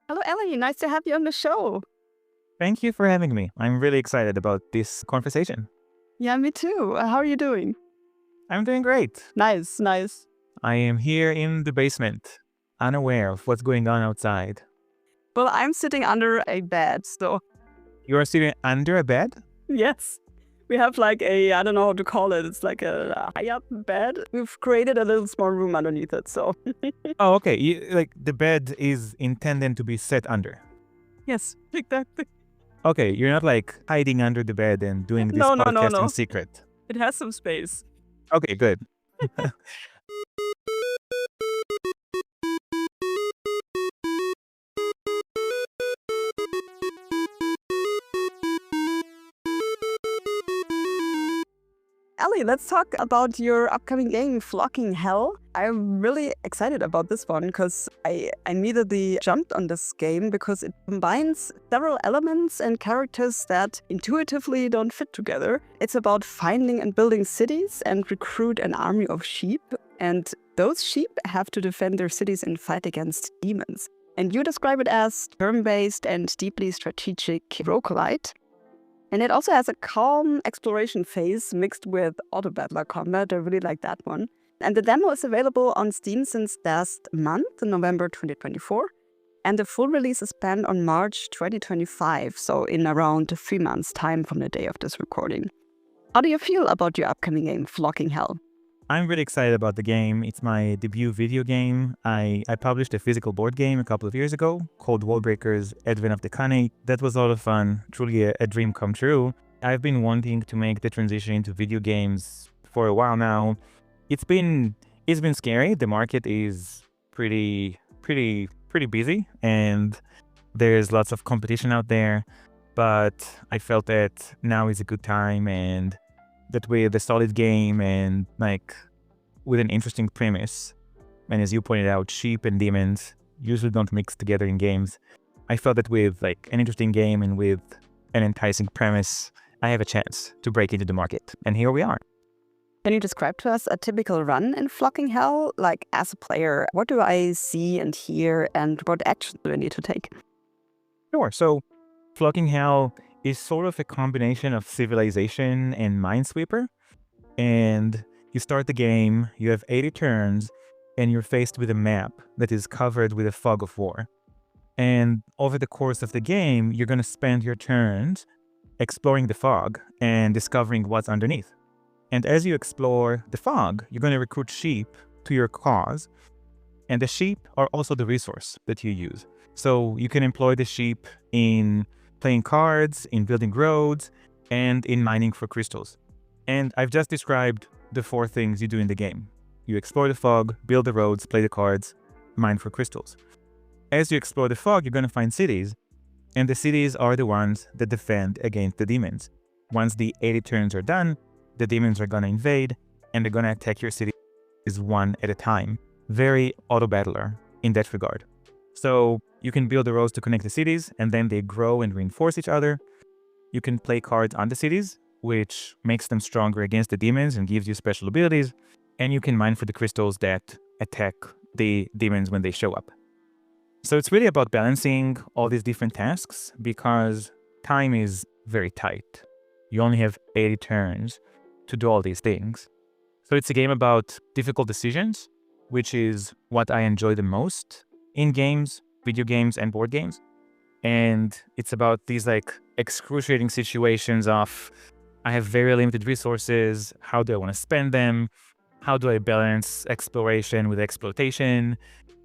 Hello, Ellie. Nice to have you on the show. Thank you for having me. I'm really excited about this conversation. Yeah, me too. How are you doing? I'm doing great. Nice, nice. I am here in the basement, unaware of what's going on outside. Well, I'm sitting under a bed, so You are sitting under a bed? yes. We have like I don't know how to call it. It's like a high-up bed. We've created a little small room underneath it, so. Oh, okay. The bed is intended to be set under. Yes, exactly. Okay, you're not like hiding under the bed and doing this No. podcast in secret. It has some space. Okay, good. Ellie, let's talk about your upcoming game, Flocking Hell. I'm really excited about this one because I immediately jumped on this game because it combines several elements and characters that intuitively don't fit together. It's about finding and building cities and recruit an army of sheep. And those sheep have to defend their cities and fight against demons. And you describe it as turn-based and deeply strategic roguelite. And it also has a calm exploration phase mixed with auto-battler combat. I really like that one. And the demo is available on Steam since last month, November 2024. And the full release is planned on March 2025, so in around 3 months' time from the day of this recording. How do you feel about your upcoming game, Flocking Hell? I'm really excited about the game. It's my debut video game. I published a physical board game a couple of years ago called Worldbreakers, Advent of the Kani. That was a lot of fun, truly a dream come true. I've been wanting to make the transition into video games for a while now. It's been scary. The market is pretty busy and there's lots of competition out there. But I felt that now is a good time and that with a solid game and like with an interesting premise, and as you pointed out, sheep and demons usually don't mix together in games. I felt that with like an interesting game and with an enticing premise, I have a chance to break into the market. And here we are. Can you describe to us a typical run in Flocking Hell? Like, as a player, what do I see and hear, and what actions do I need to take? Sure. So Flocking Hell is sort of a combination of Civilization and Minesweeper. And you start the game, you have 80 turns, and you're faced with a map that is covered with a fog of war. And over the course of the game, you're going to spend your turns exploring the fog and discovering what's underneath. And as you explore the fog, you're going to recruit sheep to your cause. And the sheep are also the resource that you use. So you can employ the sheep in playing cards, in building roads, and in mining for crystals. And I've just described the 4 things you do in the game. You explore the fog, build the roads, play the cards, mine for crystals. As you explore the fog, you're going to find cities, and the cities are the ones that defend against the demons. Once the 80 turns are done, the demons are going to invade, and they're going to attack your cities one at a time. Very auto-battler in that regard. So you can build the roads to connect the cities, and then they grow and reinforce each other. You can play cards on the cities, which makes them stronger against the demons and gives you special abilities. And you can mine for the crystals that attack the demons when they show up. So it's really about balancing all these different tasks because time is very tight. You only have 80 turns to do all these things. So it's a game about difficult decisions, which is what I enjoy the most in games, video games, and board games. And it's about these like excruciating situations of I have very limited resources. How do I want to spend them? How do I balance exploration with exploitation?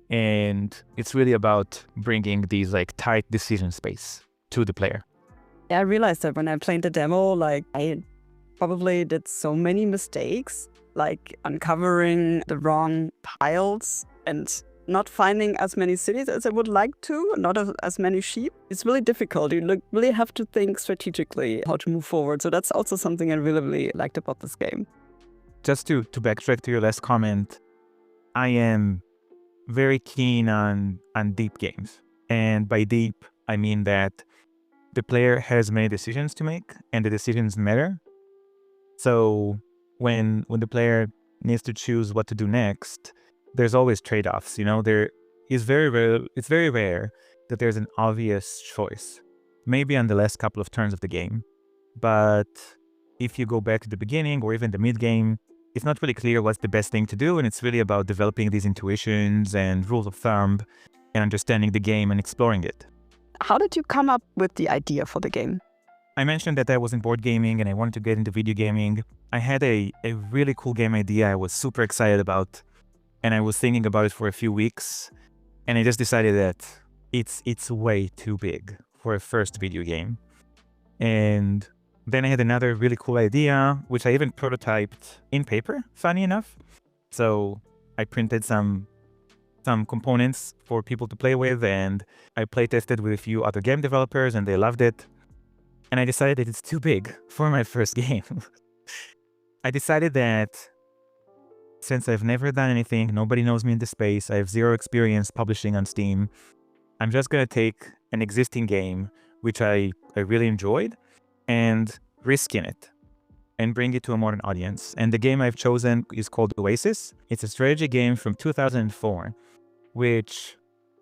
And it's really about bringing these like tight decision space to the player. Yeah, I realized that when I played the demo, like I probably did so many mistakes, like uncovering the wrong tiles and not finding as many cities as I would like to, not as many sheep. It's really difficult. You really have to think strategically how to move forward. So that's also something I really liked about this game. Just to backtrack to your last comment, I am very keen on deep games. And by deep, I mean that the player has many decisions to make and the decisions matter. So when the player needs to choose what to do next, there's always trade-offs. You know, it's very rare that there's an obvious choice, maybe on the last couple of turns of the game. But if you go back to the beginning or even the mid-game, it's not really clear what's the best thing to do, and it's really about developing these intuitions and rules of thumb and understanding the game and exploring it. How did you come up with the idea for the game? I mentioned that I was in board gaming and I wanted to get into video gaming. I had a really cool game idea I was super excited about, and I was thinking about it for a few weeks, and I just decided that it's way too big for a first video game. And then I had another really cool idea, which I even prototyped in paper, funny enough. So I printed some components for people to play with, and I playtested with a few other game developers, and they loved it. And I decided that it's too big for my first game. I decided that since I've never done anything, nobody knows me in the space, I have zero experience publishing on Steam, I'm just going to take an existing game, which I really enjoyed, and risk in it and bring it to a modern audience. And the game I've chosen is called Oasis. It's a strategy game from 2004, which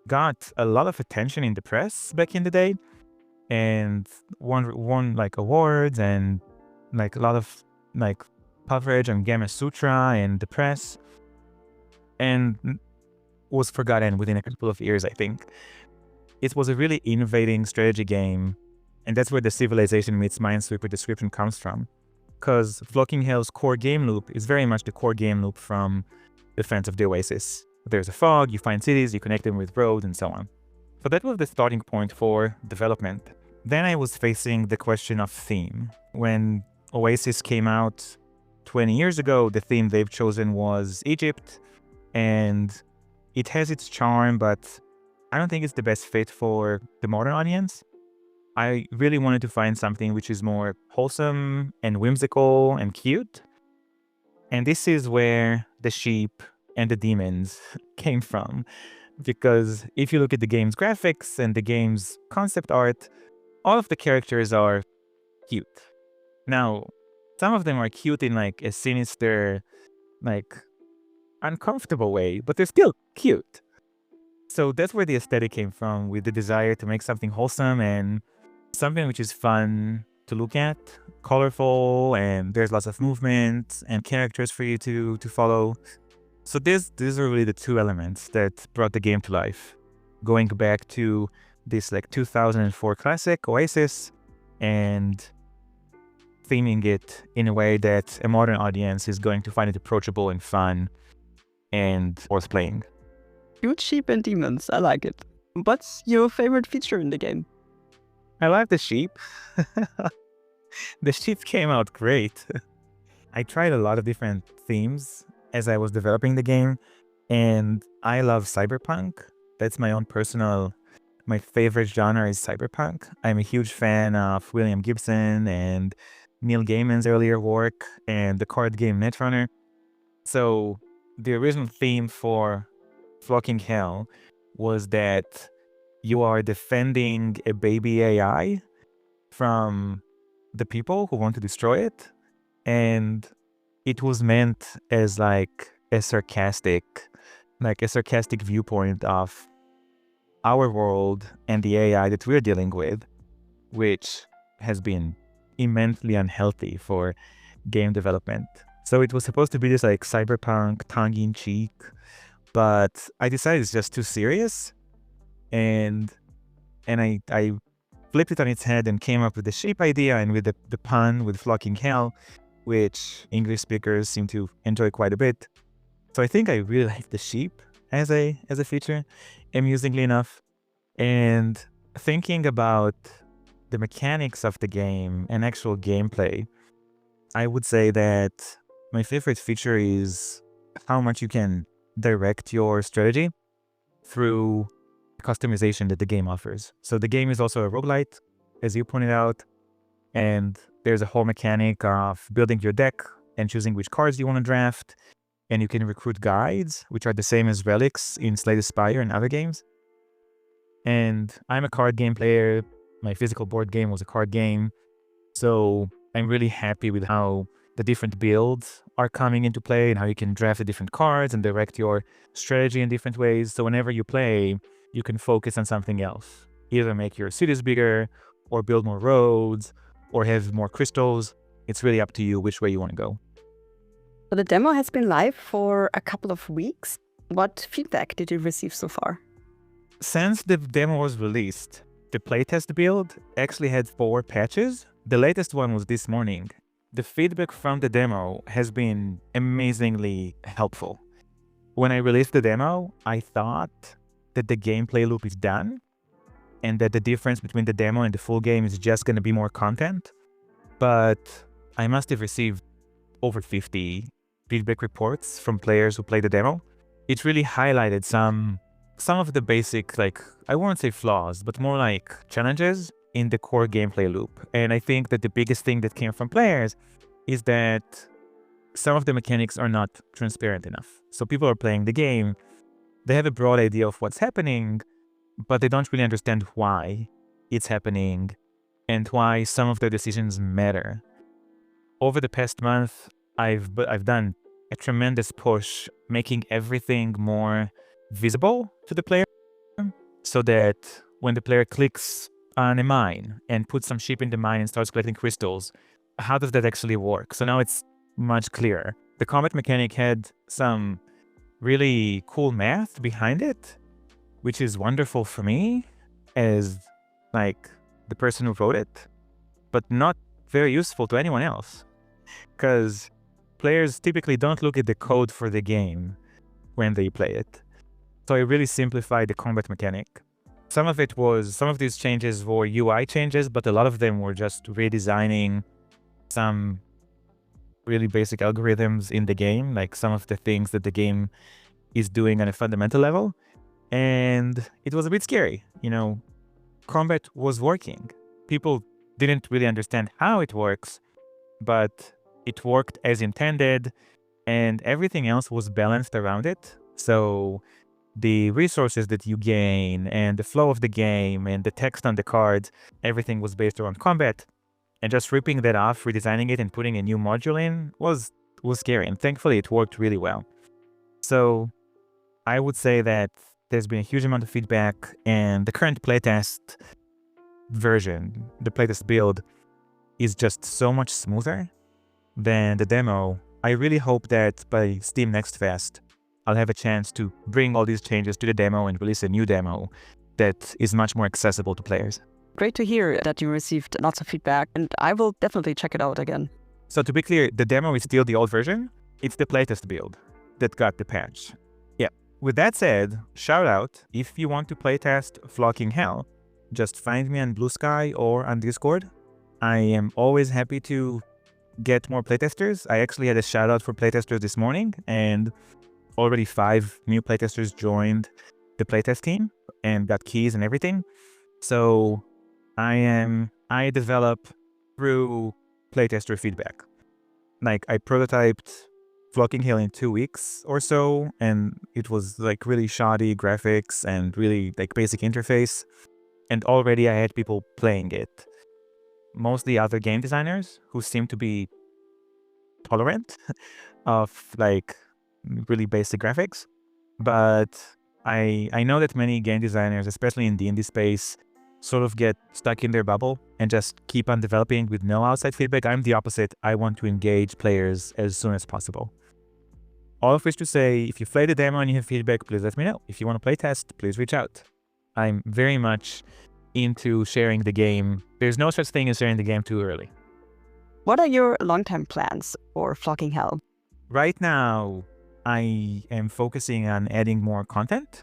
got a lot of attention in the press back in the day and won like awards and like a lot of like coverage on Gamma Sutra and the press, and was forgotten within a couple of years, I think. It was a really innovating strategy game, and that's where the civilization meets Minesweeper description comes from. Because Flocking Hell's core game loop is very much the core game loop from Defense of the Oasis. There's a fog, you find cities, you connect them with roads, and so on. So that was the starting point for development. Then I was facing the question of theme. When Oasis came out 20 years ago, the theme they've chosen was Egypt, and it has its charm, but I don't think it's the best fit for the modern audience. I really wanted to find something which is more wholesome and whimsical and cute. And this is where the sheep and the demons came from. Because if you look at the game's graphics and the game's concept art, all of the characters are cute. Now, some of them are cute in like a sinister, like uncomfortable way, but they're still cute. So that's where the aesthetic came from, with the desire to make something wholesome and something which is fun to look at, colorful, and there's lots of movement and characters for you to follow. So these are really the two elements that brought the game to life. Going back to this like 2004 classic, Oasis, and theming it in a way that a modern audience is going to find it approachable and fun and worth playing. Cute sheep and demons, I like it. What's your favorite feature in the game? I like the sheep. The sheep came out great. I tried a lot of different themes as I was developing the game, and I love cyberpunk. That's my own personal, my favorite genre is cyberpunk. I'm a huge fan of William Gibson and Neil Gaiman's earlier work and the card game Netrunner. So the original theme for Flocking Hell was that you are defending a baby AI from the people who want to destroy it. And it was meant as like a sarcastic viewpoint of our world and the AI that we're dealing with, which has been immensely unhealthy for game development. So it was supposed to be this like cyberpunk tongue-in-cheek, but I decided it's just too serious, and I flipped it on its head and came up with the sheep idea and with the pun with Flocking Hell, which English speakers seem to enjoy quite a bit. So I think I really like the sheep as a feature, amusingly enough. And thinking about the mechanics of the game and actual gameplay, I would say that my favorite feature is how much you can direct your strategy through customization that the game offers. So the game is also a roguelite, as you pointed out, and there's a whole mechanic of building your deck and choosing which cards you want to draft, and you can recruit guides, which are the same as relics in Slay the Spire and other games. And I'm a card game player. My physical board game was a card game. So I'm really happy with how the different builds are coming into play and how you can draft the different cards and direct your strategy in different ways. So whenever you play, you can focus on something else. either make your cities bigger or build more roads or have more crystals. It's really up to you which way you want to go. So the demo has been live for a couple of weeks. What feedback did you receive so far? Since the demo was released, the playtest build actually had 4 patches. The latest one was this morning. The feedback from the demo has been amazingly helpful. When I released the demo, I thought that the gameplay loop is done and that the difference between the demo and the full game is just going to be more content. But I must have received over 50 feedback reports from players who played the demo. It really highlighted some of the basic, I won't say flaws, but more like challenges in the core gameplay loop. And I think that the biggest thing that came from players is that some of the mechanics are not transparent enough. So people are playing the game, they have a broad idea of what's happening, but they don't really understand why it's happening and why some of their decisions matter. Over the past month, I've done a tremendous push making everything more visible to the player, so that when the player clicks on a mine and puts some sheep in the mine and starts collecting crystals, how does that actually work? So now it's much clearer. The combat mechanic had some really cool math behind it, which is wonderful for me as the person who wrote it, but not very useful to anyone else, because players typically don't look at the code for the game when they play it. So I really simplified the combat mechanic. Some of these changes were UI changes, but a lot of them were just redesigning some really basic algorithms in the game, like some of the things that the game is doing on a fundamental level. And it was a bit scary. Combat was working. People didn't really understand how it works, but it worked as intended, and everything else was balanced around it. So the resources that you gain and the flow of the game and the text on the cards, everything was based around combat. And just ripping that off, redesigning it, and putting a new module in was scary. And thankfully, it worked really well. So I would say that there's been a huge amount of feedback, and the current playtest version, the playtest build, is just so much smoother than the demo. I really hope that by Steam Next Fest, I'll have a chance to bring all these changes to the demo and release a new demo that is much more accessible to players. Great to hear that you received lots of feedback, and I will definitely check it out again. So to be clear, the demo is still the old version. It's the playtest build that got the patch. Yeah. With that said, shout out, if you want to playtest Flocking Hell, just find me on Blue Sky or on Discord. I am always happy to get more playtesters. I actually had a shout out for playtesters this morning, and already 5 new playtesters joined the playtest team and got keys and everything. So I develop through playtester feedback. I prototyped Flocking Hill in 2 weeks or so, and it was really shoddy graphics and really basic interface. And already I had people playing it. Mostly other game designers who seem to be tolerant of really basic graphics. But I know that many game designers, especially in the indie space, sort of get stuck in their bubble and just keep on developing with no outside feedback. I'm the opposite. I want to engage players as soon as possible. All of which to say, if you play the demo and you have feedback, please let me know. If you want to play test, please reach out. I'm very much into sharing the game. There's no such thing as sharing the game too early. What are your long-term plans for Flocking Hell? Right now, I am focusing on adding more content.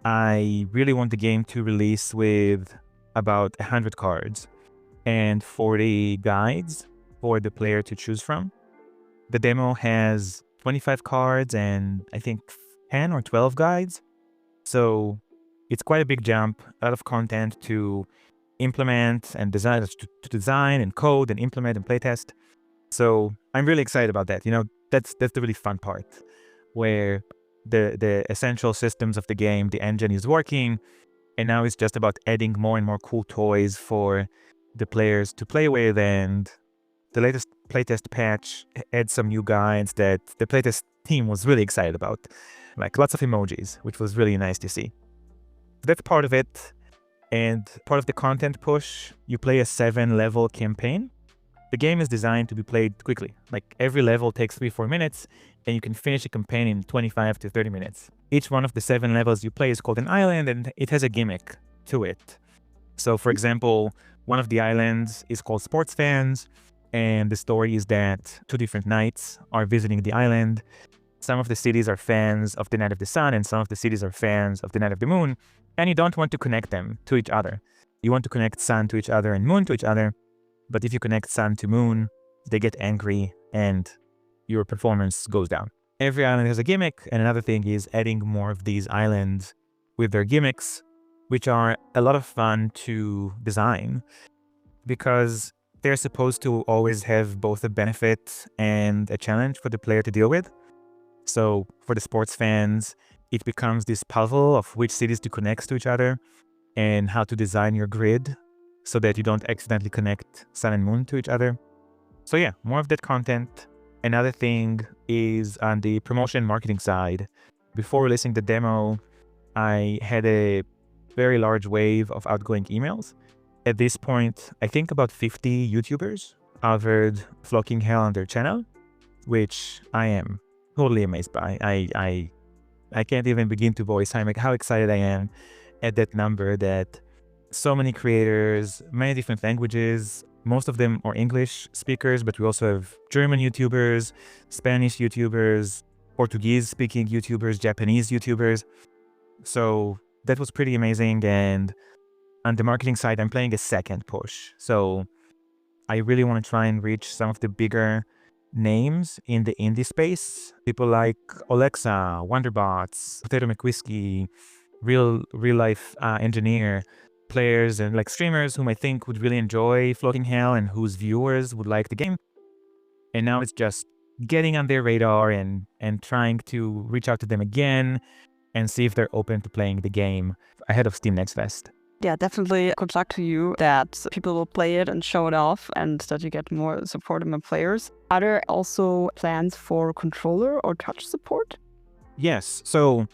I really want the game to release with about 100 cards and 40 guides for the player to choose from. The demo has 25 cards and I think 10 or 12 guides. So it's quite a big jump, a lot of content to implement and design, to design and code and implement and playtest. So I'm really excited about that. That's the really fun part, where the essential systems of the game, the engine is working, and now it's just about adding more and more cool toys for the players to play with. And the latest playtest patch adds some new guides that the playtest team was really excited about, lots of emojis, which was really nice to see. That's part of it. And part of the content push, you play a 7-level campaign. The game is designed to be played quickly. Like every level takes 3-4 minutes, and you can finish a campaign in 25 to 30 minutes. Each one of the 7 levels you play is called an island, and it has a gimmick to it. So for example, one of the islands is called Sports Fans, and the story is that 2 different knights are visiting the island. Some of the cities are fans of the Night of the Sun, and some of the cities are fans of the Night of the Moon, and you don't want to connect them to each other. You want to connect Sun to each other and Moon to each other, but if you connect Sun to Moon, they get angry and your performance goes down. Every island has a gimmick, and another thing is adding more of these islands with their gimmicks, which are a lot of fun to design because they're supposed to always have both a benefit and a challenge for the player to deal with. So for the sports fans, it becomes this puzzle of which cities to connect to each other and how to design your grid so that you don't accidentally connect Sun and Moon to each other. So yeah, more of that content. Another thing is on the promotion marketing side. Before releasing the demo, I had a very large wave of outgoing emails. At this point, I think about 50 YouTubers covered Flocking Hell on their channel, which I am totally amazed by. I can't even begin to voice how excited I am at that number, that so many creators, many different languages, most of them are English speakers, but we also have German YouTubers, Spanish YouTubers, Portuguese speaking YouTubers, Japanese YouTubers. So that was pretty amazing. And on the marketing side, I'm playing a second push. So I really want to try and reach some of the bigger names in the indie space. People like Alexa, Wonderbots, Potato McWhiskey, real life engineer, players and like streamers whom I think would really enjoy Floating Hell and whose viewers would like the game. And now it's just getting on their radar and trying to reach out to them again and see if they're open to playing the game ahead of Steam Next Fest. Yeah, definitely good luck to you that people will play it and show it off and that you get more support among players. Are there also plans for controller or touch support? Yes, so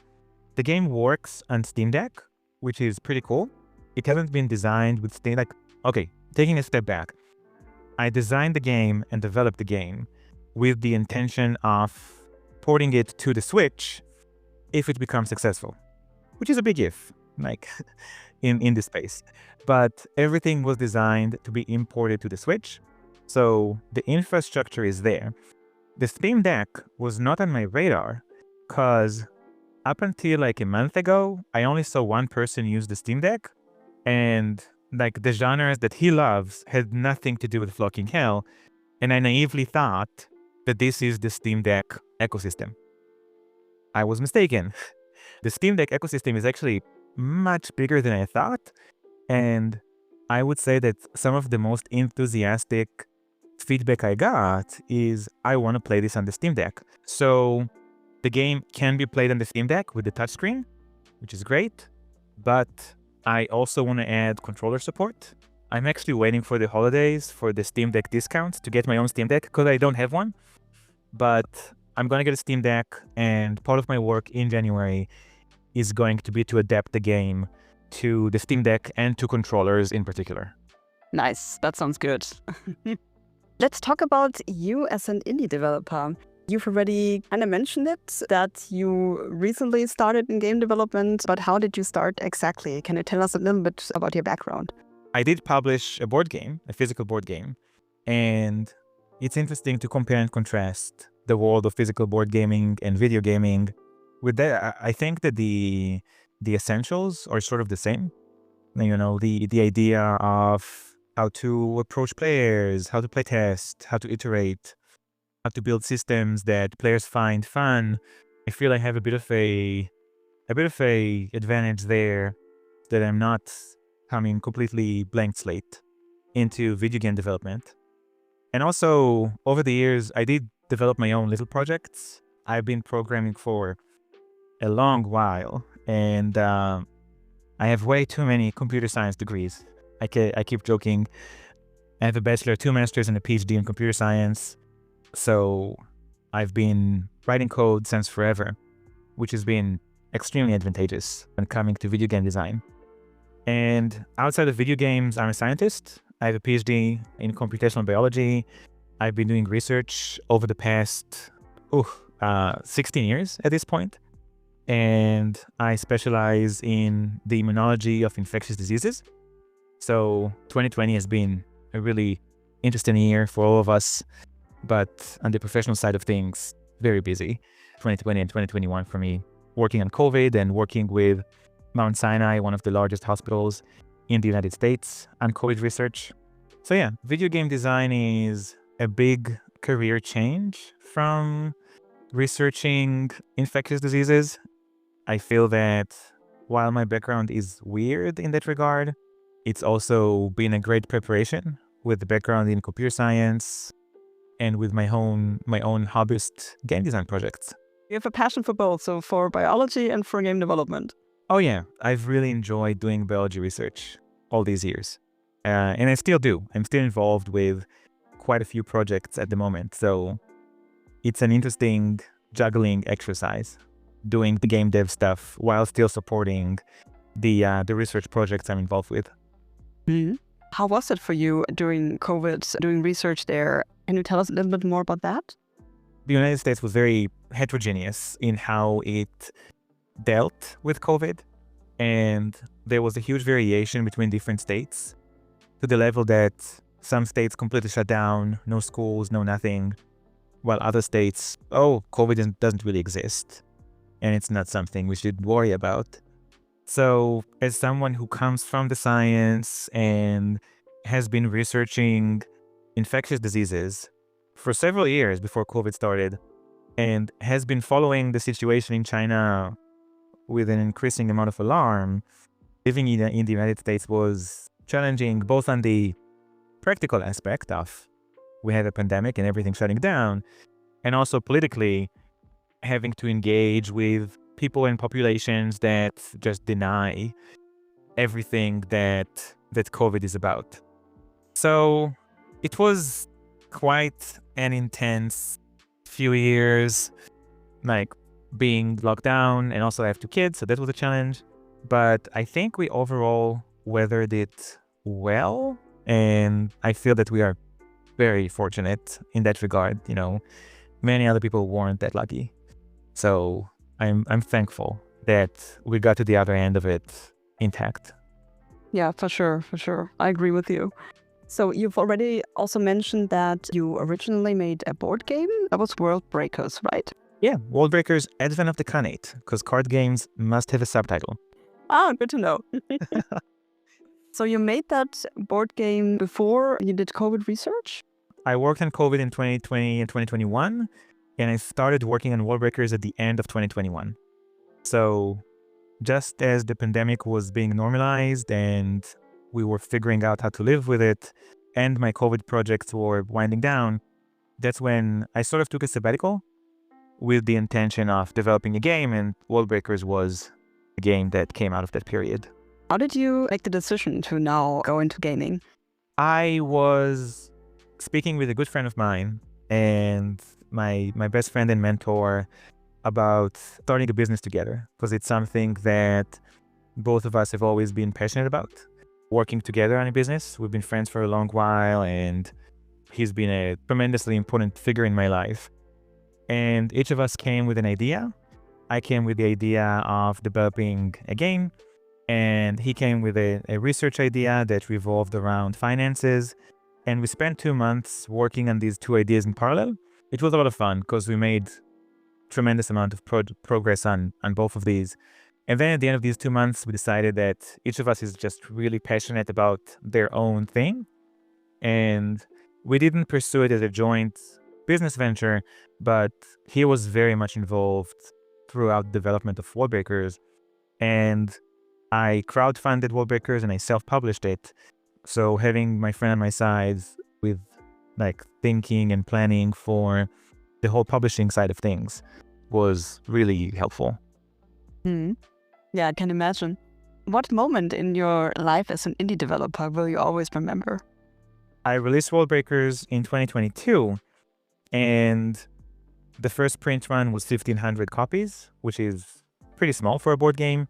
the game works on Steam Deck, which is pretty cool. It hasn't been designed with Steam Deck. Okay, taking a step back. I designed the game and developed the game with the intention of porting it to the Switch if it becomes successful, which is a big if, like in this space. But everything was designed to be imported to the Switch, so the infrastructure is there. The Steam Deck was not on my radar because up until like a month ago, I only saw one person use the Steam Deck, and like the genres that he loves had nothing to do with Flocking Hell, and I naively thought that this is the Steam Deck ecosystem. I was mistaken. The Steam Deck ecosystem is actually much bigger than I thought, and I would say that some of the most enthusiastic feedback I got is, I want to play this on the Steam Deck. So the game can be played on the Steam Deck with the touchscreen, which is great, but I also want to add controller support. I'm actually waiting for the holidays for the Steam Deck discount to get my own Steam Deck because I don't have one. But I'm going to get a Steam Deck, and part of my work in January is going to be to adapt the game to the Steam Deck and to controllers in particular. Nice, that sounds good. Let's talk about you as an indie developer. You've already kind of mentioned it, that you recently started in game development, but how did you start exactly? Can you tell us a little bit about your background? I did publish a board game, a physical board game, and it's interesting to compare and contrast the world of physical board gaming and video gaming. With that, I think that the essentials are sort of the same. You know, the idea of how to approach players, how to play test, how to iterate, how to build systems that players find fun. I feel I have a bit of a advantage there, that I'm not coming completely blank slate into video game development. And also, over the years, I did develop my own little projects. I've been programming for a long while, and I have way too many computer science degrees. I keep joking. I have a bachelor, 2 masters, and a PhD in computer science. So I've been writing code since forever, which has been extremely advantageous when coming to video game design. And outside of video games, I'm a scientist. I have a PhD in computational biology. I've been doing research over the past 16 years at this point. And I specialize in the immunology of infectious diseases. So 2020 has been a really interesting year for all of us, but on the professional side of things, very busy. 2020 and 2021 for me, working on COVID and working with Mount Sinai, one of the largest hospitals in the United States, on COVID research. So yeah, video game design is a big career change from researching infectious diseases. I feel that while my background is weird in that regard, it's also been a great preparation with the background in computer science and with my own hobbyist game design projects. You have a passion for both, so for biology and for game development. Oh yeah, I've really enjoyed doing biology research all these years. And I still do. I'm still involved with quite a few projects at the moment. So it's an interesting juggling exercise, doing the game dev stuff while still supporting the research projects I'm involved with. Mm-hmm. How was it for you during COVID, doing research there? Can you tell us a little bit more about that? The United States was very heterogeneous in how it dealt with COVID. And there was a huge variation between different states, to the level that some states completely shut down, no schools, no nothing, while other states, COVID doesn't really exist, and it's not something we should worry about. So as someone who comes from the science and has been researching infectious diseases for several years before COVID started, and has been following the situation in China with an increasing amount of alarm, living in the United States was challenging, both on the practical aspect of we had a pandemic and everything shutting down, and also politically having to engage with people and populations that just deny everything that COVID is about. So it was quite an intense few years, like being locked down, and also I have 2 kids, so that was a challenge. But I think we overall weathered it well, and I feel that we are very fortunate in that regard. You know, many other people weren't that lucky. So I'm thankful that we got to the other end of it intact. Yeah, for sure. I agree with you. So you've already also mentioned that you originally made a board game. That was Worldbreakers, right? Yeah, Worldbreakers, Advent of the Khanate, because card games must have a subtitle. Ah, good to know. So you made that board game before you did COVID research? I worked on COVID in 2020 and 2021, and I started working on Worldbreakers at the end of 2021. So just as the pandemic was being normalized and we were figuring out how to live with it, and my COVID projects were winding down, that's when I sort of took a sabbatical with the intention of developing a game, and Worldbreakers was a game that came out of that period. How did you make the decision to now go into gaming? I was speaking with a good friend of mine and my best friend and mentor about starting a business together, because it's something that both of us have always been passionate about, working together on a business. We've been friends for a long while, and he's been a tremendously important figure in my life. And each of us came with an idea. I came with the idea of developing a game, and he came with a research idea that revolved around finances. And we spent 2 months working on these 2 ideas in parallel. It was a lot of fun because we made tremendous amount of progress on both of these. And then at the end of these 2 months, we decided that each of us is just really passionate about their own thing. And we didn't pursue it as a joint business venture, but he was very much involved throughout the development of Worldbreakers. And I crowdfunded Worldbreakers and I self-published it. So having my friend on my side with like thinking and planning for the whole publishing side of things was really helpful. Yeah, I can imagine. What moment in your life as an indie developer will you always remember? I released Worldbreakers in 2022, and the first print run was 1,500 copies, which is pretty small for a board game.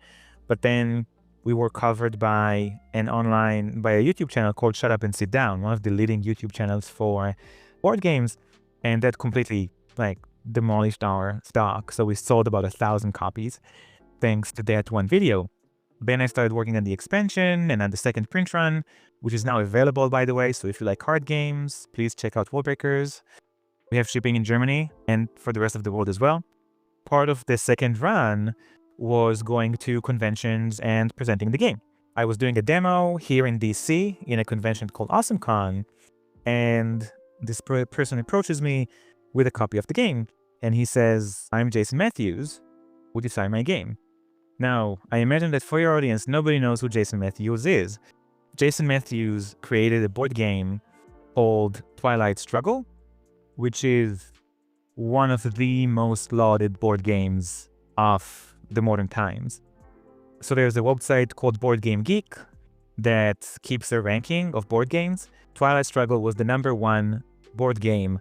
But then we were covered by a YouTube channel called Shut Up and Sit Down, one of the leading YouTube channels for board games. And that completely demolished our stock. So we sold about 1,000 copies thanks to that one video. Then I started working on the expansion and on the second print run, which is now available, by the way. So if you like card games, please check out Worldbreakers. We have shipping in Germany and for the rest of the world as well. Part of the second run was going to conventions and presenting the game. I was doing a demo here in DC in a convention called AwesomeCon, and this person approaches me with a copy of the game, and he says, "I'm Jason Matthews. Would you sign my game?" Now, I imagine that for your audience, nobody knows who Jason Matthews is. Jason Matthews created a board game called Twilight Struggle, which is one of the most lauded board games of the modern times. So there's a website called Board Game Geek that keeps a ranking of board games. Twilight Struggle was the #1 board game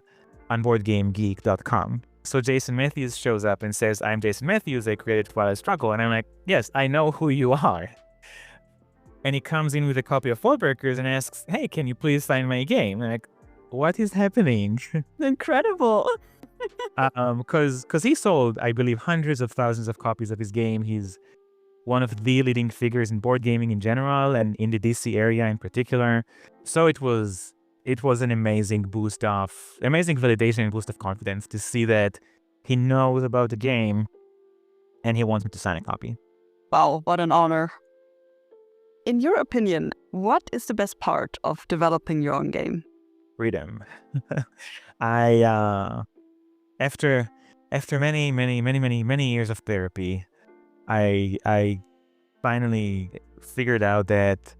on BoardGameGeek.com. So Jason Matthews shows up and says, "I'm Jason Matthews, I created Twilight Struggle." And I'm like, "Yes, I know who you are." And he comes in with a copy of Worldbreakers and asks, "Hey, can you please sign my game?" And I'm like, what is happening? Incredible. Because he sold, I believe, hundreds of thousands of copies of his game. He's one of the leading figures in board gaming in general and in the DC area in particular. So it was an amazing validation and boost of confidence to see that he knows about the game and he wants me to sign a copy. Wow, what an honor. In your opinion, what is the best part of developing your own game? Freedom. After many years of therapy, I finally figured out that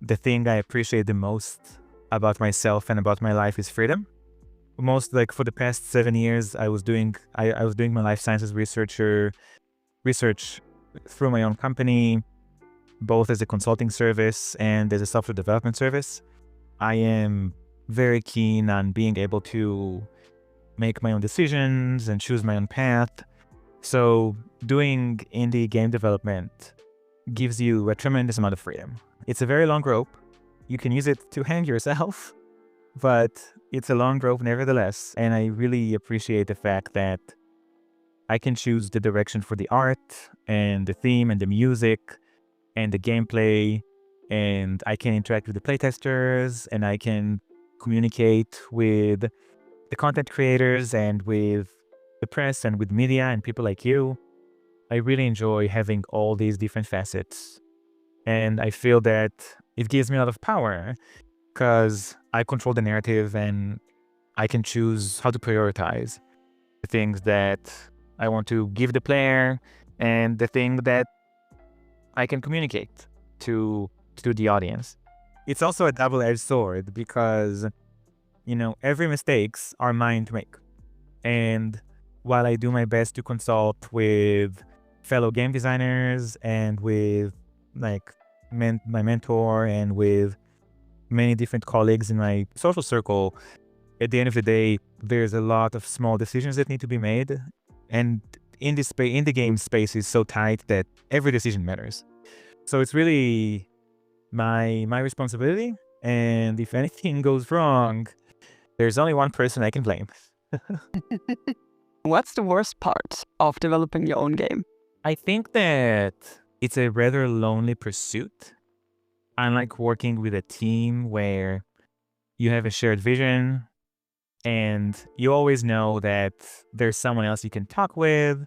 the thing I appreciate the most about myself and about my life is freedom. For the past 7 years, I was doing my life sciences research through my own company, both as a consulting service and as a software development service. I am very keen on being able to make my own decisions and choose my own path. So doing indie game development gives you a tremendous amount of freedom. It's a very long rope. You can use it to hang yourself, but it's a long rope nevertheless. And I really appreciate the fact that I can choose the direction for the art and the theme and the music and the gameplay, and I can interact with the playtesters, and I can communicate with the content creators and with the press and with media and people like you. I really enjoy having all these different facets, and I feel that it gives me a lot of power because I control the narrative and I can choose how to prioritize the things that I want to give the player and the thing that I can communicate to the audience. It's also a double-edged sword because, every mistakes are mine to make. And while I do my best to consult with fellow game designers and with my mentor and with many different colleagues in my social circle, at the end of the day, there's a lot of small decisions that need to be made. And in the game space is so tight that every decision matters. So it's really my responsibility. And if anything goes wrong, there's only one person I can blame. What's the worst part of developing your own game? I think that it's a rather lonely pursuit. Unlike working with a team where you have a shared vision and you always know that there's someone else you can talk with.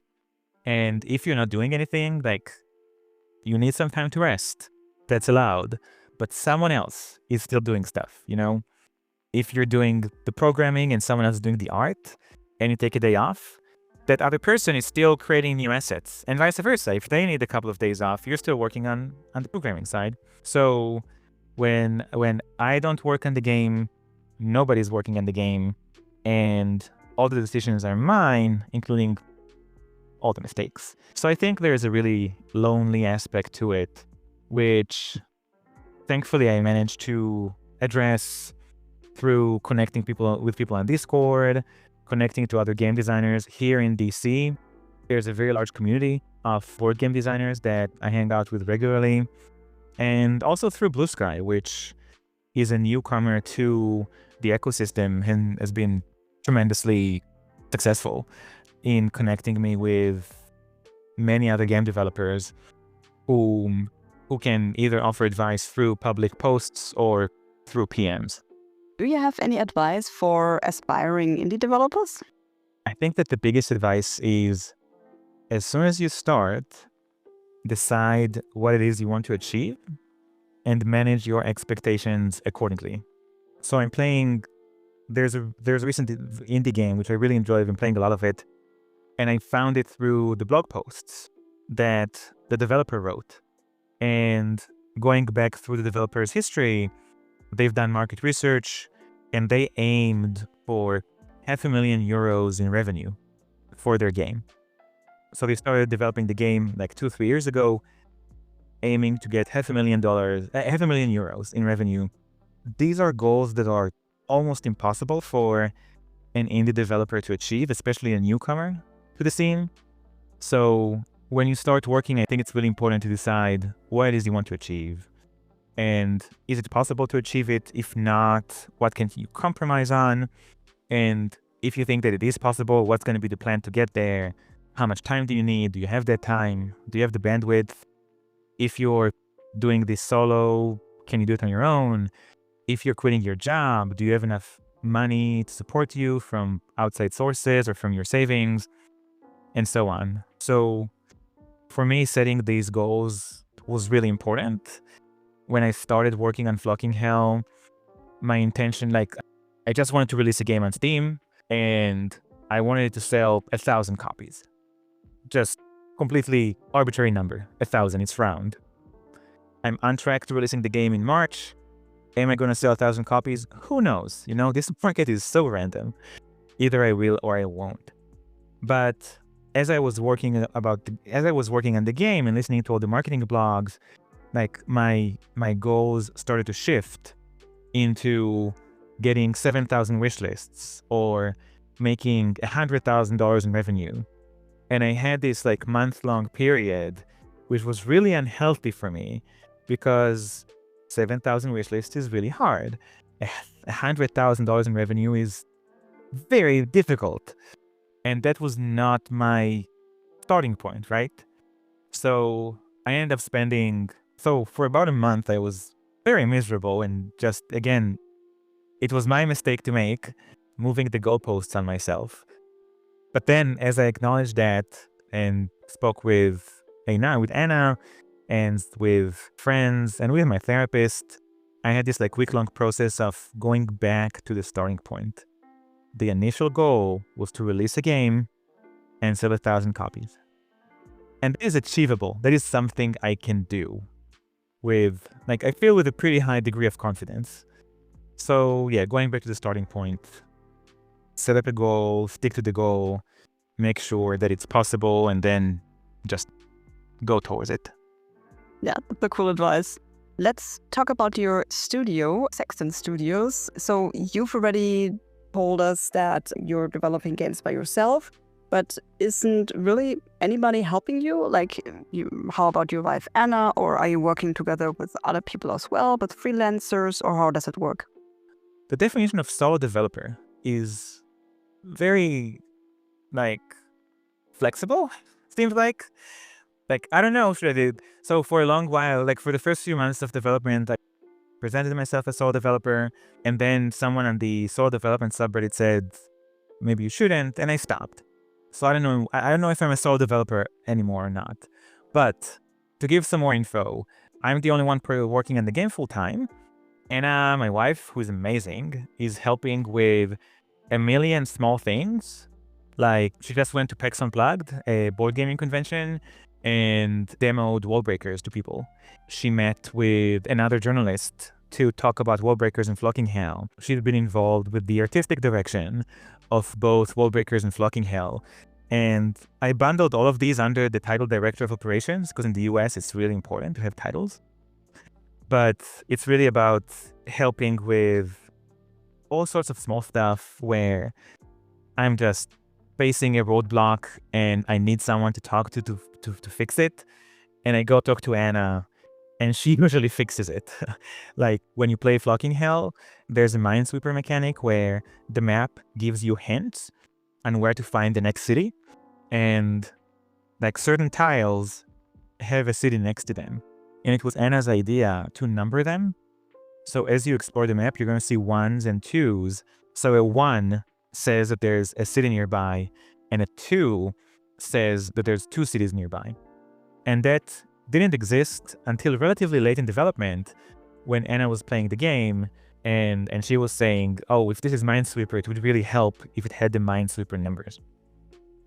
And if you're not doing anything, you need some time to rest. That's allowed. But someone else is still doing stuff, If you're doing the programming and someone else is doing the art and you take a day off, that other person is still creating new assets, and vice versa. If they need a couple of days off, you're still working on the programming side. So when I don't work on the game, nobody's working on the game, and all the decisions are mine, including all the mistakes. So I think there's a really lonely aspect to it, which thankfully I managed to address through connecting with people on Discord, connecting to other game designers here in DC, There's a very large community of board game designers that I hang out with regularly, and also through Blue Sky, which is a newcomer to the ecosystem and has been tremendously successful in connecting me with many other game developers who can either offer advice through public posts or through PMs. Do you have any advice for aspiring indie developers? I think that the biggest advice is, as soon as you start, decide what it is you want to achieve and manage your expectations accordingly. So I'm playing, there's a recent indie game which I really enjoy. I've been playing a lot of it, and I found it through the blog posts that the developer wrote. And going back through the developer's history, they've done market research and they aimed for €500,000 in revenue for their game. So they started developing the game like 2-3 years ago, aiming to get €500,000 in revenue. These are goals that are almost impossible for an indie developer to achieve, especially a newcomer to the scene. So when you start working, I think it's really important to decide what it is you want to achieve. And is it possible to achieve it? If not, what can you compromise on? And if you think that it is possible, what's going to be the plan to get there? How much time do you need? Do you have that time? Do you have the bandwidth? If you're doing this solo, can you do it on your own? If you're quitting your job, do you have enough money to support you from outside sources or from your savings? And so on. So for me, setting these goals was really important. When I started working on Flocking Hell, my intention, I just wanted to release a game on Steam and I wanted it to sell 1,000 copies. Just completely arbitrary number, 1,000, it's round. I'm on track to releasing the game in March. Am I going to sell 1,000 copies? Who knows? This market is so random. Either I will or I won't. But as I was working on the game and listening to all the marketing blogs, my goals started to shift into getting 7,000 wish lists or making $100,000 in revenue. And I had this month-long period, which was really unhealthy for me because 7,000 wish lists is really hard. $100,000 in revenue is very difficult. And that was not my starting point, right? So I ended up for about a month, I was very miserable and just, again, it was my mistake to make, moving the goalposts on myself. But then as I acknowledged that and spoke with Anna and with friends and with my therapist, I had this week-long process of going back to the starting point. The initial goal was to release a game and sell 1,000 copies. And that is achievable. That is something I can do with, I feel with a pretty high degree of confidence. So yeah, going back to the starting point, set up a goal, stick to the goal, make sure that it's possible, and then just go towards it. Yeah, that's a cool advice. Let's talk about your studio, Sextant Studios. So you've already told us that you're developing games by yourself, but isn't really anybody helping you? How about your wife Anna, or are you working together with other people as well, with freelancers, or how does it work? The definition of solo developer is very flexible, seems like. I don't know, so for a long while, for the first few months of development, I presented myself as solo developer, and then someone on the solo development subreddit said, maybe you shouldn't, and I stopped. So I don't know if I'm a solo developer anymore or not. But to give some more info, I'm the only one working on the game full time. Anna, my wife, who's amazing, is helping with a million small things. She just went to PAX Unplugged, a board gaming convention, and demoed Worldbreakers to people. She met with another journalist to talk about Worldbreakers and Flocking Hell. She'd been involved with the artistic direction of both Worldbreakers and Flocking Hell. And I bundled all of these under the title Director of Operations, because in the US it's really important to have titles. But it's really about helping with all sorts of small stuff where I'm just facing a roadblock and I need someone to talk to fix it. And I go talk to Anna and she usually fixes it. Like when you play Flocking Hell, there's a Minesweeper mechanic where the map gives you hints on where to find the next city. And like certain tiles have a city next to them. And it was Anna's idea to number them. So as you explore the map, you're going to see 1s and 2s. So a 1 says that there's a city nearby, and a 2 says that there's 2 cities nearby. And that didn't exist until relatively late in development when Anna was playing the game, and she was saying, oh, if this is Minesweeper, it would really help if it had the Minesweeper numbers.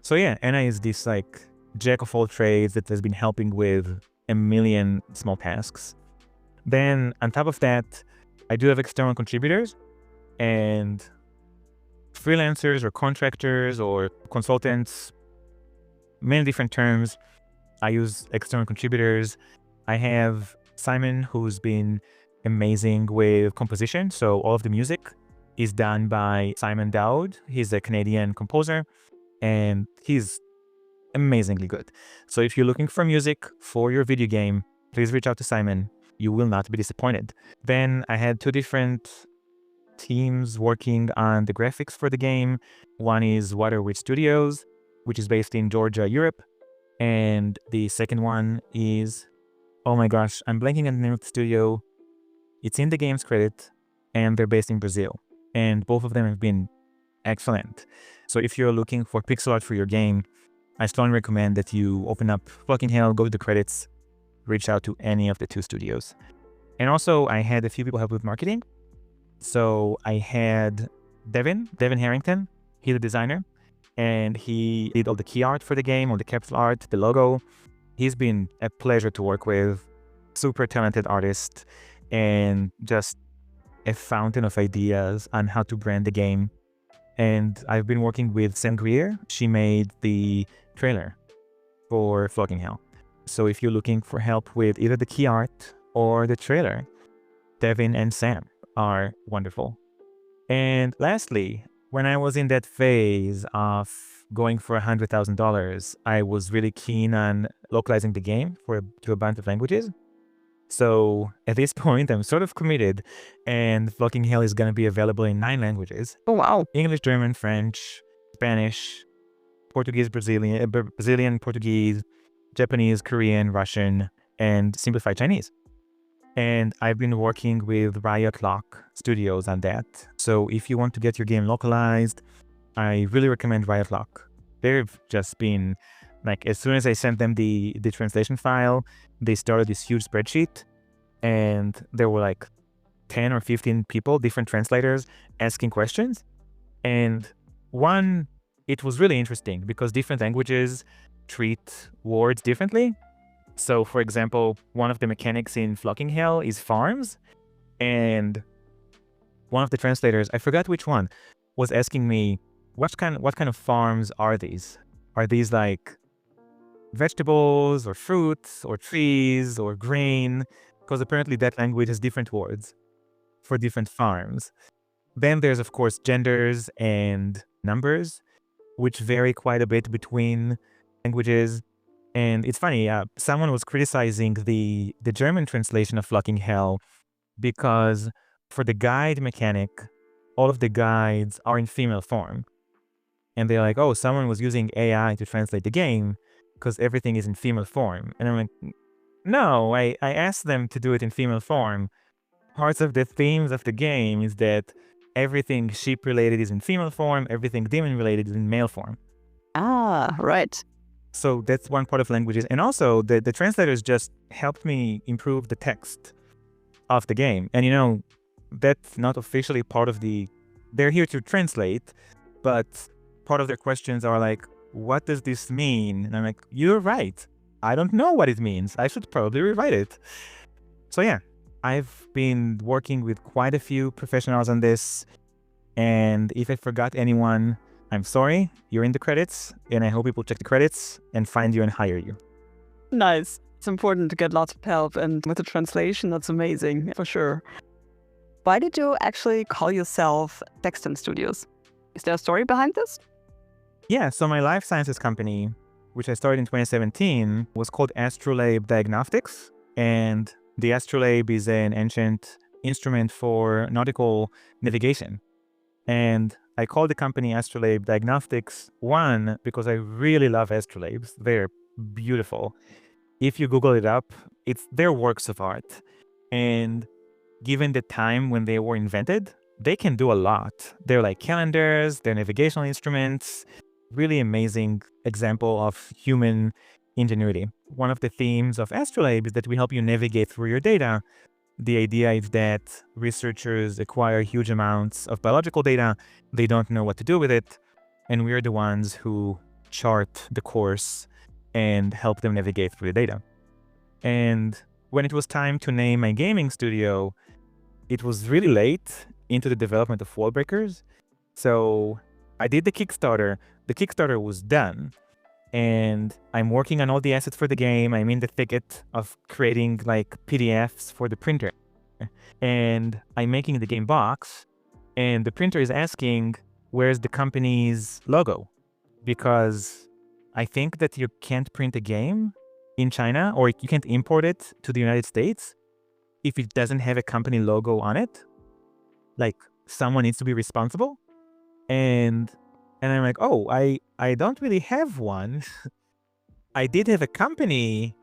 So yeah, Anna is this like jack of all trades that has been helping with a million small tasks. Then on top of that, I do have external contributors and freelancers or contractors or consultants, many different terms. I use external contributors. I have Simon, who's been amazing with composition. So all of the music is done by Simon Dowd. He's a Canadian composer and he's amazingly good. So if you're looking for music for your video game, please reach out to Simon. You will not be disappointed. Then I had 2 different teams working on the graphics for the game. One is Waterwitch Studios, which is based in Georgia, Europe. And the second one is, oh my gosh, I'm blanking on the name of the studio. It's in the game's credit, and they're based in Brazil. And both of them have been excellent. So if you're looking for pixel art for your game, I strongly recommend that you open up Flocking Hell, go to the credits, reach out to any of the 2 studios. And also, I had a few people help with marketing. So I had Devin Harrington. He's a designer, and he did all the key art for the game, all the capsule art, the logo. He's been a pleasure to work with, super talented artist, and just a fountain of ideas on how to brand the game. And I've been working with Sam Greer. She made the trailer for Flocking Hell. So if you're looking for help with either the key art or the trailer, Devin and Sam are wonderful. And lastly, when I was in that phase of going for $100,000, I was really keen on localizing the game to a bunch of languages. So at this point, I'm sort of committed, and Flocking Hell is going to be available in 9 languages. Oh, wow. English, German, French, Spanish, Portuguese, Brazilian, Portuguese, Japanese, Korean, Russian, and simplified Chinese. And I've been working with Riot Lock Studios on that. So if you want to get your game localized, I really recommend Riot Lock. They've just been, like, as soon as I sent them the translation file, they started this huge spreadsheet, and there were like 10 or 15 people, different translators, asking questions. And one, it was really interesting because different languages treat words differently. So, for example, one of the mechanics in Flocking Hell is farms, and one of the translators, I forgot which one, was asking me, what kind of farms are these? Are these like vegetables or fruits or trees or grain? Because apparently that language has different words for different farms. Then there's, of course, genders and numbers, which vary quite a bit between languages. And it's funny, someone was criticizing the German translation of Flocking Hell because for the guide mechanic, all of the guides are in female form. And they're like, oh, someone was using AI to translate the game because everything is in female form. And I'm like, no, I asked them to do it in female form. Parts of the themes of the game is that everything sheep-related is in female form, everything demon-related is in male form. Ah, right. So that's one part of languages. And also, the translators just helped me improve the text of the game. And, you know, that's not officially part of the... They're here to translate, but part of their questions are like, what does this mean? And I'm like, you're right. I don't know what it means. I should probably rewrite it. So yeah, I've been working with quite a few professionals on this. And if I forgot anyone, I'm sorry. You're in the credits. And I hope people check the credits and find you and hire you. Nice. It's important to get lots of help. And with the translation, that's amazing, for sure. Why did you actually call yourself Sextant Studios? Is there a story behind this? Yeah, so my life sciences company, which I started in 2017, was called Astrolabe Diagnostics. And the astrolabe is an ancient instrument for nautical navigation. And I called the company Astrolabe Diagnostics, one, because I really love astrolabes. They're beautiful. If you Google it up, they're works of art. And given the time when they were invented, they can do a lot. They're like calendars, they're navigational instruments, really amazing example of human ingenuity. One of the themes of Astrolabe is that we help you navigate through your data. The idea is that researchers acquire huge amounts of biological data. They don't know what to do with it. And we're the ones who chart the course and help them navigate through the data. And when it was time to name my gaming studio, it was really late into the development of Worldbreakers. So I did the Kickstarter. The Kickstarter was done. And I'm working on all the assets for the game. I'm in the thicket of creating like PDFs for the printer. And I'm making the game box. And the printer is asking, where's the company's logo? Because I think that you can't print a game in China, or you can't import it to the United States if it doesn't have a company logo on it. Like, someone needs to be responsible. And I'm like, oh, I don't really have one. I did have a company.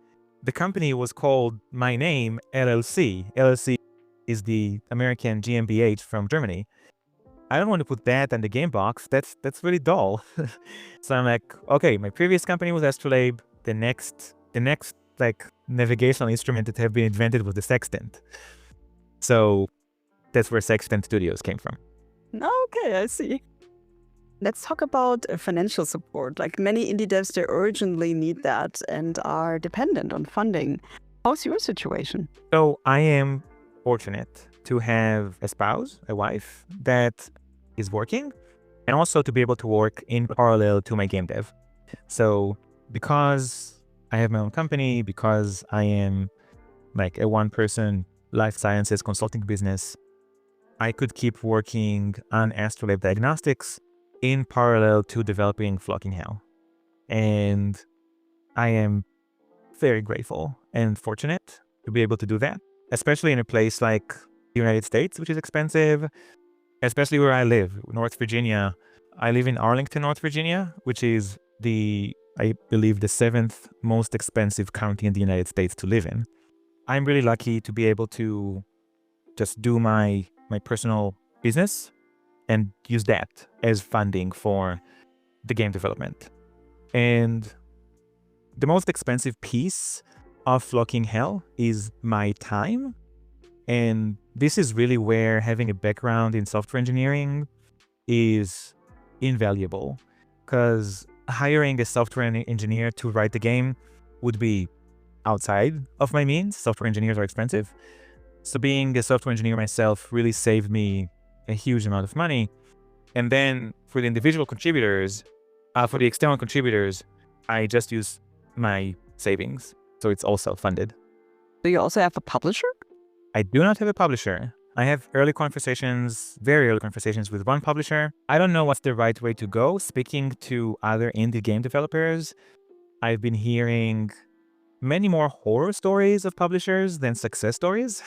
The company was called my name, LLC. LLC is the American GmbH from Germany. I don't want to put that on the game box. That's really dull. So I'm like, okay, my previous company was Astrolabe. The next like navigational instrument that have been invented was the Sextant. So that's where Sextant Studios came from. Okay, I see. Let's talk about financial support. Like many indie devs, they urgently need that and are dependent on funding. How's your situation? So I am fortunate to have a spouse, a wife that is working, and also to be able to work in parallel to my game dev. So because I have my own company, because I am like a one-person life sciences consulting business, I could keep working on Astrolabe Diagnostics in parallel to developing Flocking Hell. And I am very grateful and fortunate to be able to do that, especially in a place like the United States, which is expensive, especially where I live, North Virginia. I live in Arlington, North Virginia, which is I believe, the 7th most expensive county in the United States to live in. I'm really lucky to be able to just do my personal business and use that as funding for the game development. And the most expensive piece of Flocking Hell is my time. And this is really where having a background in software engineering is invaluable, because hiring a software engineer to write the game would be outside of my means. Software engineers are expensive. So being a software engineer myself really saved me a huge amount of money. And then for the individual contributors, for the external contributors, I just use my savings. So it's all self-funded. Do you also have a publisher? I do not have a publisher. I have very early conversations with one publisher. I don't know what's the right way to go. Speaking to other indie game developers, I've been hearing many more horror stories of publishers than success stories.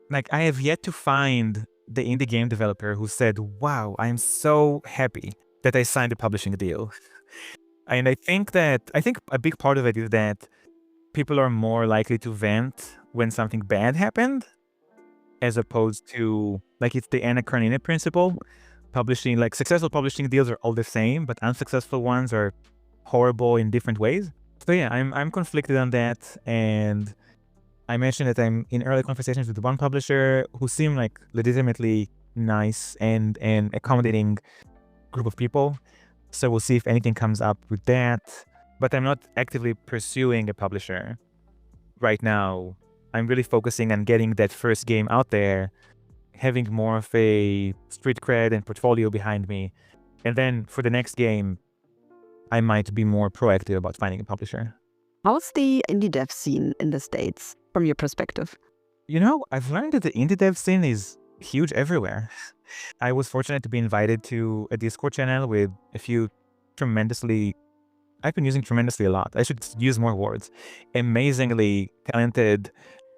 Like, I have yet to find the indie game developer who said, wow, I'm so happy that I signed a publishing deal. And I think a big part of it is that people are more likely to vent when something bad happened, as opposed to, like, it's the Anna Karenina principle. Publishing, like, successful publishing deals are all the same, but unsuccessful ones are horrible in different ways. So yeah, I'm conflicted on that. And I mentioned that I'm in early conversations with one publisher who seem like legitimately nice and accommodating group of people. So we'll see if anything comes up with that. But I'm not actively pursuing a publisher right now. I'm really focusing on getting that first game out there, having more of a street cred and portfolio behind me. And then for the next game, I might be more proactive about finding a publisher. How's the indie dev scene in the States from your perspective? You know, I've learned that the indie dev scene is huge everywhere. I was fortunate to be invited to a Discord channel with a few tremendously, I've been using tremendously a lot. I should use more words. Amazingly talented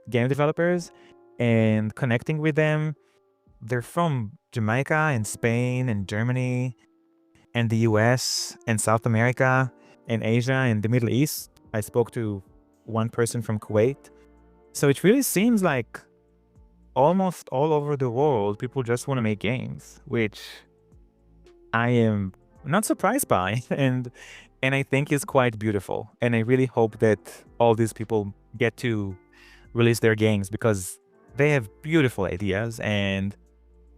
game developers, and connecting with them. They're from Jamaica and Spain and Germany and the US and South America and Asia and the Middle East. I spoke to one person from Kuwait. So it really seems like almost all over the world, people just want to make games, which I am not surprised by. And I think is quite beautiful. And I really hope that all these people get to release their games because they have beautiful ideas, and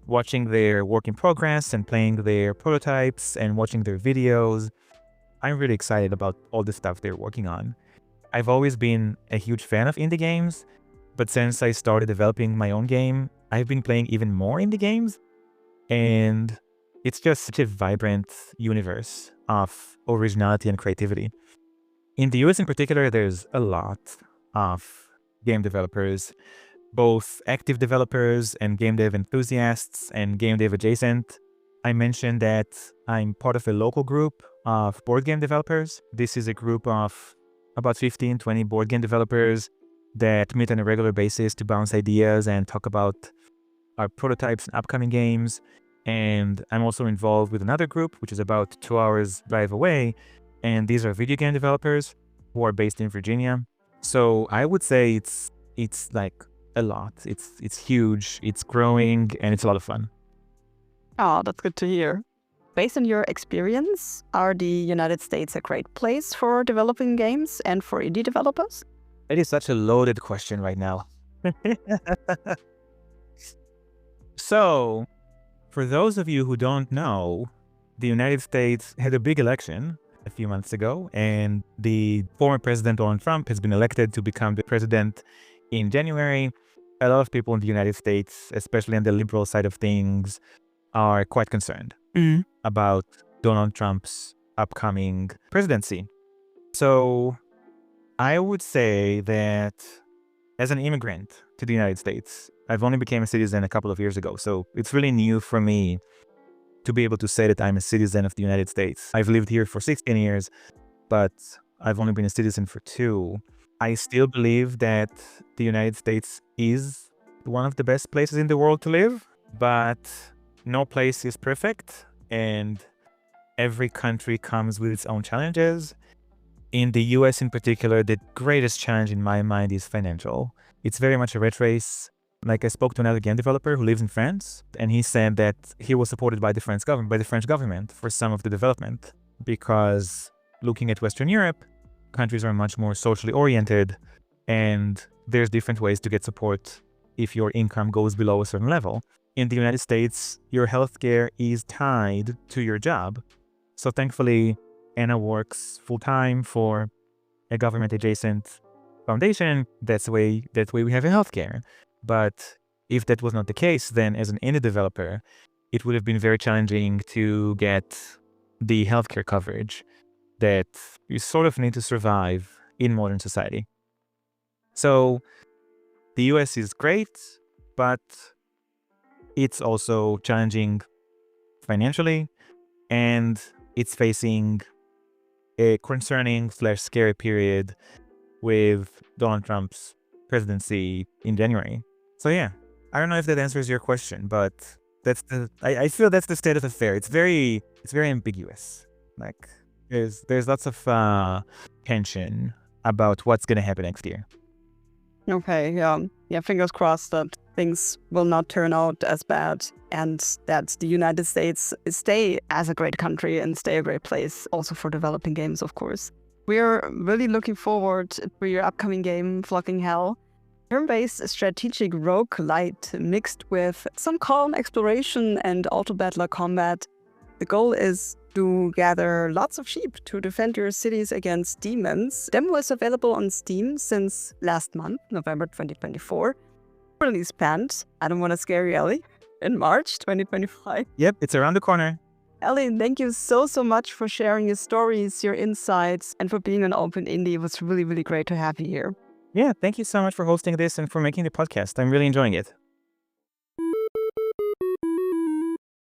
watching their work in progress and playing their prototypes and watching their videos, I'm really excited about all the stuff they're working on. I've always been a huge fan of indie games, but since I started developing my own game, I've been playing even more indie games, and it's just such a vibrant universe of originality and creativity. In the US in particular, there's a lot of game developers, both active developers and game dev enthusiasts and game dev adjacent. I mentioned that I'm part of a local group of board game developers. This is a group of about 15, 20 board game developers that meet on a regular basis to bounce ideas and talk about our prototypes and upcoming games. And I'm also involved with another group, which is about 2 hours drive away. And these are video game developers who are based in Virginia. So I would say it's like a lot. It's huge, it's growing, and it's a lot of fun. Oh, that's good to hear. Based on your experience, are the United States a great place for developing games and for indie developers? It is such a loaded question right now. So, for those of you who don't know, the United States had a big election a few months ago, and the former president Donald Trump has been elected to become the president in January. A lot of people in the United States, especially on the liberal side of things, are quite concerned about Donald Trump's upcoming presidency. So I would say that as an immigrant to the United States, I've only became a citizen a couple of years ago. So it's really new for me to be able to say that I'm a citizen of the United States. I've lived here for 16 years, but I've only been a citizen for 2. I still believe that the United States is one of the best places in the world to live, but no place is perfect, and every country comes with its own challenges. In the US in particular, the greatest challenge in my mind is financial. It's very much a rat race. Like, I spoke to another game developer who lives in France, and he said that he was supported by the French government for some of the development, because looking at Western Europe, countries are much more socially oriented, and there's different ways to get support if your income goes below a certain level. In the United States, your healthcare is tied to your job. So thankfully, Anna works full-time for a government-adjacent foundation. That's the way we have a healthcare. But if that was not the case, then as an indie developer, it would have been very challenging to get the healthcare coverage that you sort of need to survive in modern society. So the US is great, but it's also challenging financially, and it's facing a concerning / scary period with Donald Trump's presidency in January. So yeah, I don't know if that answers your question, but I feel that's the state of affairs. It's very ambiguous. Like, there's lots of tension about what's gonna happen next year. Okay, yeah, fingers crossed that things will not turn out as bad, and that the United States stay as a great country and stay a great place also for developing games, of course. We're really looking forward to your upcoming game, Flocking Hell. Turn-based strategic roguelite mixed with some calm exploration and auto-battler combat. The goal is to gather lots of sheep to defend your cities against demons. Demo is available on Steam since last month, November 2024. Release planned, I don't want to scare you, Elli, in March 2025. Yep, it's around the corner. Elli, thank you so much for sharing your stories, your insights, and for being an open indie. It was really, really great to have you here. Yeah, thank you so much for hosting this and for making the podcast. I'm really enjoying it.